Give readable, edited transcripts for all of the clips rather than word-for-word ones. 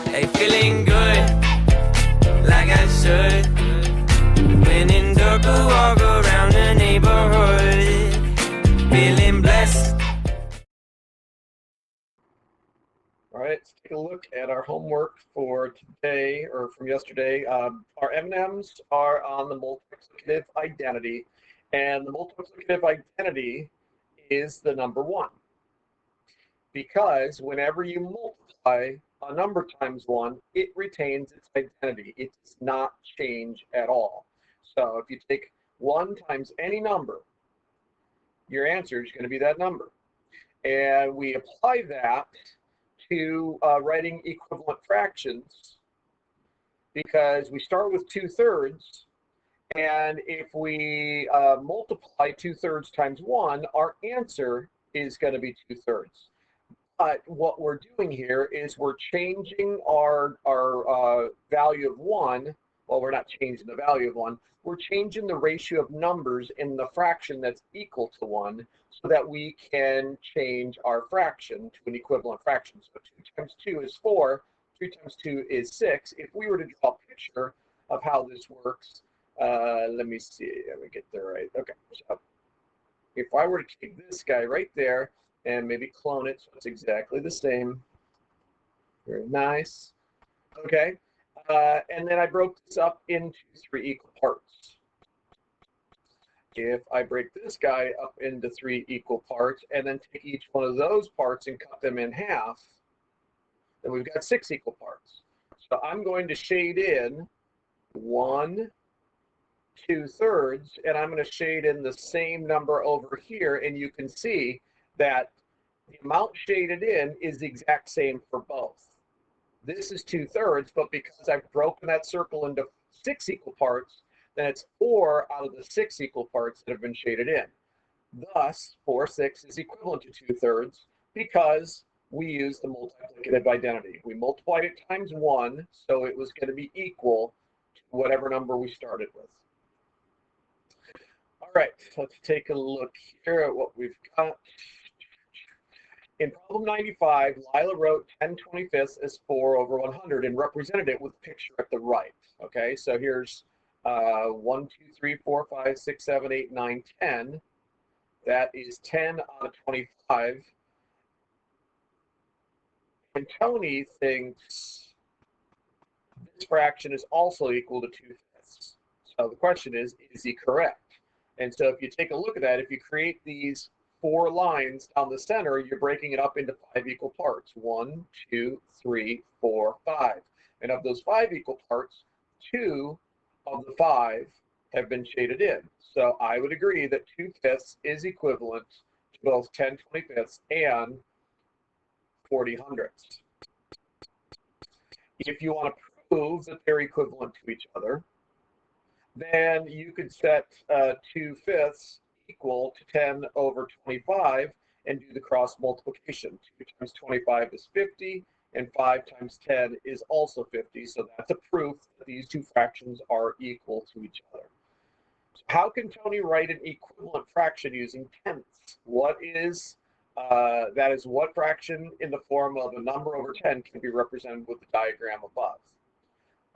Hey, feeling good, like I should. When in dark, I walk around the neighborhood, feeling blessed. All right, let's take a look at our homework for today, or from yesterday. Our M&Ms are on the multiplicative identity, and the multiplicative identity is the number 1. Because whenever you multiply a number times 1, it retains its identity. It does not change at all. So if you take 1 times any number, your answer is going to be that number. And we apply that to writing equivalent fractions, because we start with 2/3, and if we multiply 2/3 times 1, our answer is going to be 2/3. But what we're doing here is we're changing our value of 1. Well, we're not changing the value of 1. We're changing the ratio of numbers in the fraction that's equal to 1, so that we can change our fraction to an equivalent fraction. So 2 times 2 is 4, 3 times 2 is 6. If we were to draw a picture of how this works, let me see, let me get there right. Okay, so if I were to take this guy right there and maybe clone it so it's exactly the same, very nice. Okay, and then I broke this up into 3 equal parts. If I break this guy up into 3 equal parts and then take each one of those parts and cut them in half, then we've got 6 equal parts. So I'm going to shade in 1 2/3, and I'm going to shade in the same number over here, and you can see that the amount shaded in is the exact same for both. This is 2/3, but because I've broken that circle into 6 equal parts, then it's 4 out of the 6 equal parts that have been shaded in. Thus, 4/6 is equivalent to 2/3 because we used the multiplicative identity. We multiplied it times 1, so it was going to be equal to whatever number we started with. All right, let's take a look here at what we've got. In problem 95, Lila wrote 10/25 as 4 over 100 and represented it with a picture at the right. Okay, so here's 1, 2, 3, 4, 5, 6, 7, 8, 9, 10. That is 10 out of 25. And Tony thinks this fraction is also equal to 2/5. So the question is he correct? And so if you take a look at that, if you create these 4 lines down the center, you're breaking it up into 5 equal parts. 1, 2, 3, 4, 5. And of those 5 equal parts, 2 of the 5 have been shaded in. So I would agree that 2/5 is equivalent to both 10/25 and 40/100. If you want to prove that they're equivalent to each other, then you could set 2/5 equal to 10 over 25 and do the cross multiplication. 2 times 25 is 50, and 5 times 10 is also 50. So that's a proof that these 2 fractions are equal to each other. So how can Tony write an equivalent fraction using tenths? What is that is what fraction in the form of a number over 10 can be represented with the diagram above?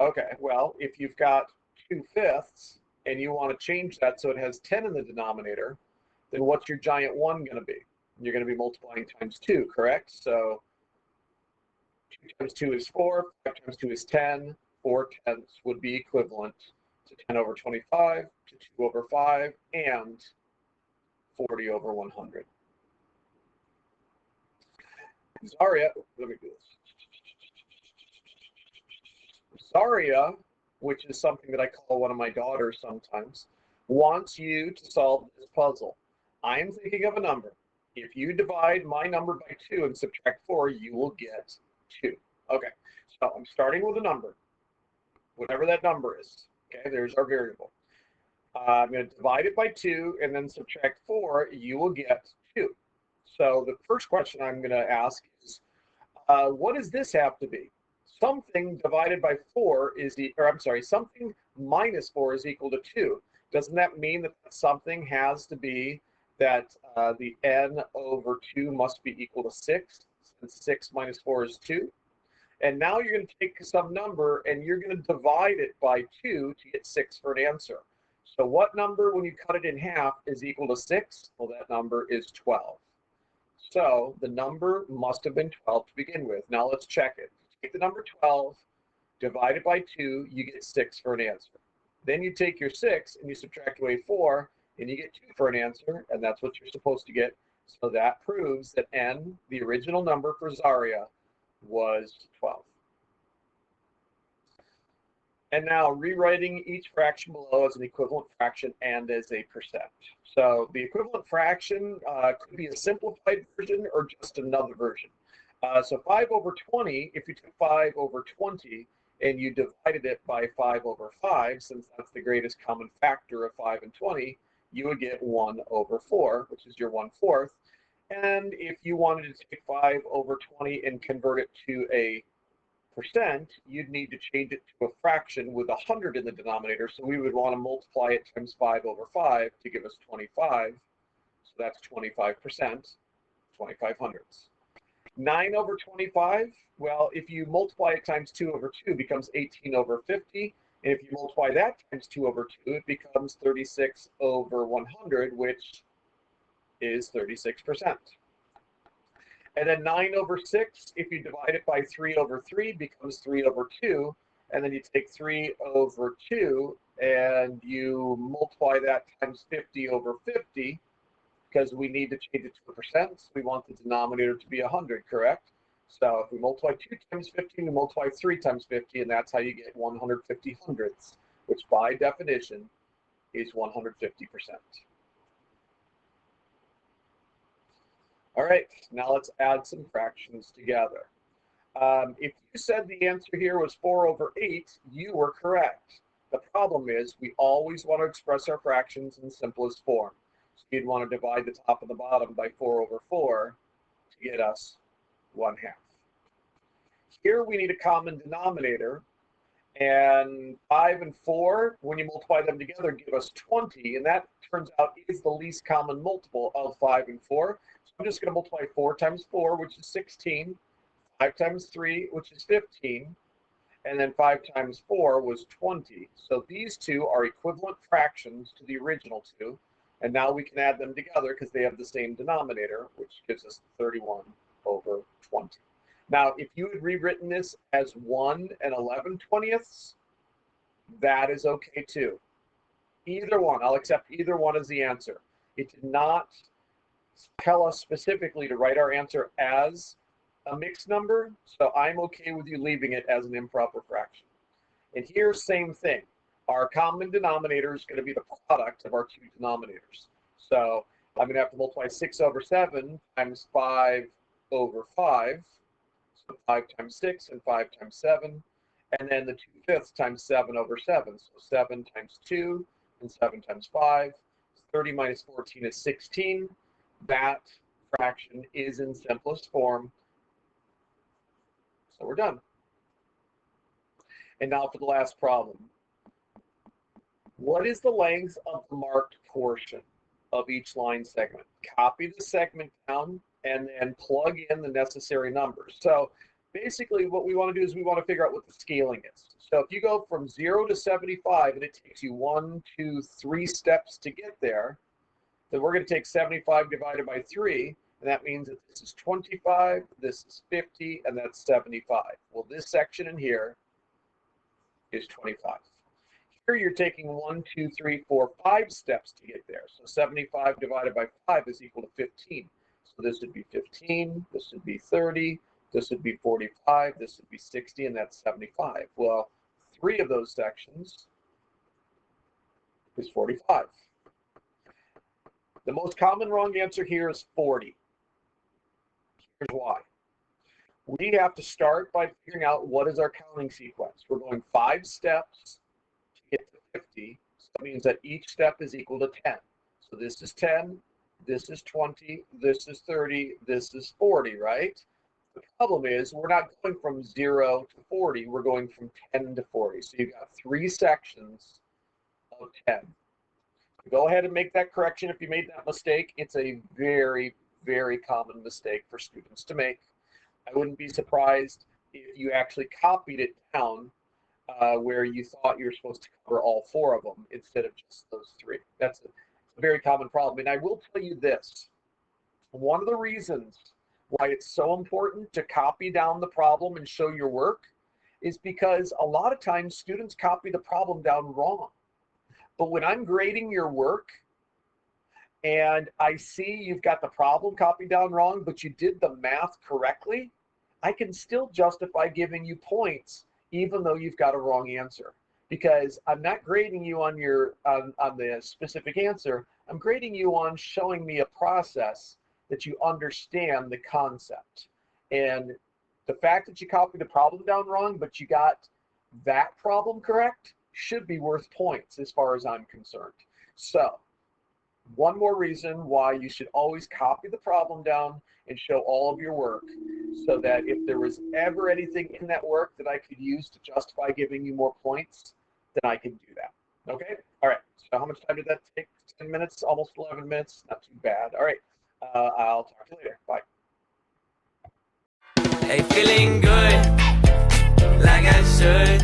Okay, well, if you've got 2/5 and you want to change that so it has 10 in the denominator, then what's your giant 1 going to be? You're going to be multiplying times 2, correct? So 2 times 2 is 4, 5 times 2 is 10, 4/10 would be equivalent to 10 over 25, to 2 over 5, and 40 over 100. Zaria, let me do this. Zaria, which is something that I call one of my daughters sometimes, wants you to solve this puzzle. I am thinking of a number. If you divide my number by 2 and subtract 4, you will get 2. Okay, so I'm starting with a number, whatever that number is. Okay, there's our variable. I'm going to divide it by 2 and then subtract 4, you will get 2. So the first question I'm going to ask is, what does this have to be? Something divided by 4 is, something minus 4 is equal to 2. Doesn't that mean that something has to be that the n over 2 must be equal to 6, since 6 minus 4 is 2? And now you're going to take some number and you're going to divide it by 2 to get 6 for an answer. So what number, when you cut it in half, is equal to 6? Well, that number is 12. So the number must have been 12 to begin with. Now let's check it. Take the number 12, divide it by 2, you get 6 for an answer. Then you take your 6 and you subtract away 4, and you get 2 for an answer, and that's what you're supposed to get. So that proves that n, the original number for Zaria, was 12. And now rewriting each fraction below as an equivalent fraction and as a percent. So the equivalent fraction could be a simplified version or just another version. So 5 over 20, if you took 5 over 20 and you divided it by 5 over 5, since that's the greatest common factor of 5 and 20, you would get 1 over 4, which is your 1/4. And if you wanted to take 5 over 20 and convert it to a percent, you'd need to change it to a fraction with 100 in the denominator. So we would want to multiply it times 5 over 5 to give us 25. So that's 25%, 25 hundredths. 9 over 25, well, if you multiply it times 2 over 2, it becomes 18 over 50. And if you multiply that times 2 over 2, it becomes 36 over 100, which is 36%. And then 9 over 6, if you divide it by 3 over 3, becomes 3 over 2. And then you take 3 over 2 and you multiply that times 50 over 50, because we need to change it to a percent. So we want the denominator to be 100, correct? So if we multiply 2 times 50, we multiply 3 times 50, and that's how you get 150 hundredths, which by definition is 150%. All right, now let's add some fractions together. If you said the answer here was 4 over 8, you were correct. The problem is we always want to express our fractions in simplest form. So you'd want to divide the top and the bottom by 4 over 4 to get us 1/2. Here we need a common denominator, and 5 and 4, when you multiply them together, give us 20, and that turns out is the least common multiple of 5 and 4. So I'm just going to multiply 4 times 4, which is 16, 5 times 3, which is 15, and then 5 times 4 was 20. So these two are equivalent fractions to the original two, and now we can add them together because they have the same denominator, which gives us 31 over 20. Now, if you had rewritten this as 1 and 11/20, that is okay too. Either one, I'll accept either one as the answer. It did not tell us specifically to write our answer as a mixed number, so I'm okay with you leaving it as an improper fraction. And here, same thing. Our common denominator is going to be the product of our two denominators. So I'm going to have to multiply 6 over 7 times 5 over 5. So 5 times 6 and 5 times 7. And then the 2/5 times 7 over 7. So 7 times 2 and 7 times 5. 30 minus 14 is 16. That fraction is in simplest form. So we're done. And now for the last problem. What is the length of the marked portion of each line segment? Copy the segment down and then plug in the necessary numbers. So basically what we want to do is we want to figure out what the scaling is. So if you go from 0 to 75 and it takes you 1, 2, 3 steps to get there, then we're going to take 75 divided by 3, and that means that this is 25, this is 50, and that's 75. Well, this section in here is 25. Here you're taking 1, 2, 3, 4, 5 steps to get there. So 75 divided by 5 is equal to 15. So this would be 15, this would be 30, this would be 45, this would be 60, and that's 75. Well, 3 of those sections is 45. The most common wrong answer here is 40. Here's why. We have to start by figuring out what is our counting sequence. We're going 5 steps to get to 50. So that means that each step is equal to 10. So this is 10, this is 20, this is 30, this is 40, right? The problem is we're not going from 0 to 40, we're going from 10 to 40. So you've got 3 sections of 10. Go ahead and make that correction if you made that mistake. It's a very, very common mistake for students to make. I wouldn't be surprised if you actually copied it down where you thought you were supposed to cover all 4 of them instead of just those 3. That's a very common problem. And I will tell you this, one of the reasons why it's so important to copy down the problem and show your work is because a lot of times students copy the problem down wrong. But when I'm grading your work and I see you've got the problem copied down wrong, but you did the math correctly, I can still justify giving you points even though you've got a wrong answer. Because I'm not grading you on your on the specific answer, I'm grading you on showing me a process that you understand the concept. And the fact that you copied the problem down wrong, but you got that problem correct, should be worth points as far as I'm concerned. So one more reason why you should always copy the problem down and show all of your work, so that if there was ever anything in that work that I could use to justify giving you more points, then I can do that. Okay? All right. So how much time did that take? 10 minutes, almost 11 minutes. Not too bad. All right. I'll talk to you later. Bye. Hey, feeling good, like I should.